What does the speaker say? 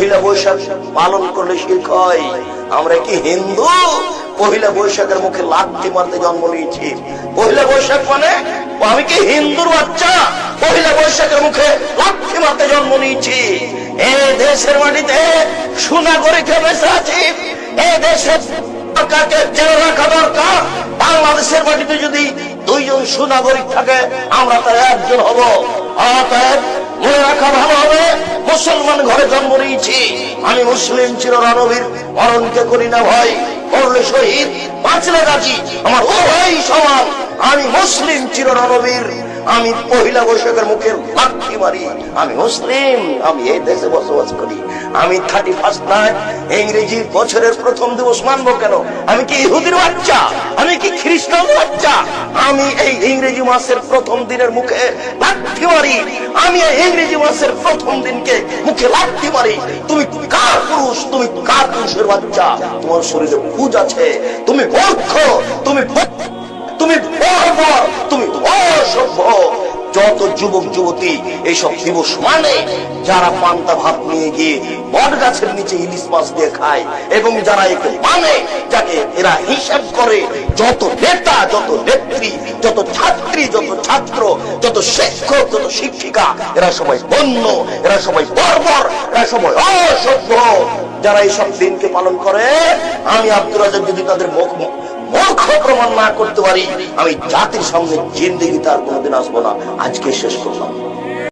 পহিলা বৈশাখ পালন করলে শিরক হয়। আমরা কি হিন্দু? পহিলা বৈশাখের মুখে লাথি মারতে জন্ম নিয়েছি। পহিলা বৈশাখ মানে আমি কি হিন্দুর বাচ্চা? পহিলা বৈশাখের মুখে লাথি মারতে জন্ম নিয়েছি। এই দেশের মাটিতে সুনাগরিকরা বেঁচে আছি। এই দেশের সরকারকে জেনে রাখা দরকার, বাংলাদেশের মাটিতে যদি 2 জন সুনাগরিক থাকে আমরা তার একজন হব। অতএব মনে রাখা ভালো হবে, মুসলমান ঘরে জন্ম নিয়েছি। আমি মুসলিম চিররণবীর, মরণকে করি না ভয়, করলে শহীদ বাঁচলে রাজি, আমার উভয় সমান। আমি মুসলিম চিররণবীর, আমি পহিলা বৈশাখের মুখে লাথি মারি। আমি মুসলিম, আমি এই দেশে বসবাস করি। আমি 31 নাইট ইংরেজি বছরের প্রথম দিবস মানবো কেন? আমি কি ইহুদির বাচ্চা? আমি কি খ্রিস্টান বাচ্চা? আমি এই ইংরেজি মাসের প্রথম দিনের মুখে লাথি মারি। আমি এই ইংরেজি মাসের প্রথম দিনকে মুখে লাথি মারি। তুমি কার পুরুষ? তুমি কার পুরুষের বাচ্চা? তোমার শরীরে পুজ আছে, তুমি মূর্খ, তুমি বর্বর, তুমি অসভ্য। যত যুবক যুবতী এইসব দিবস মানে যারা পান্তা ভাত নিয়ে গিয়ে বট গাছের নিচে ইলিশ মাছ দিয়ে খায়, এবং যারা একে মানে, যাকে এরা হিসাব করে, যত নেতা, যত নেত্রী, যত ছাত্রী, যত ছাত্র, যত শিক্ষক, যত শিক্ষিকা, এরা সবাই বন্য, এরা সবাই বর্বর, এরা সবাই অসভ্য। যারা এইসব দিনকে পালন করে, আমি আব্দুর রাজ্জাক যদি তাদের মূর্খ প্রমাণ না করতে পারি, আমি জাতির সামনে জিন্দেগিতে আর কোনোদিন আসবো না। আজকে শেষ করলাম।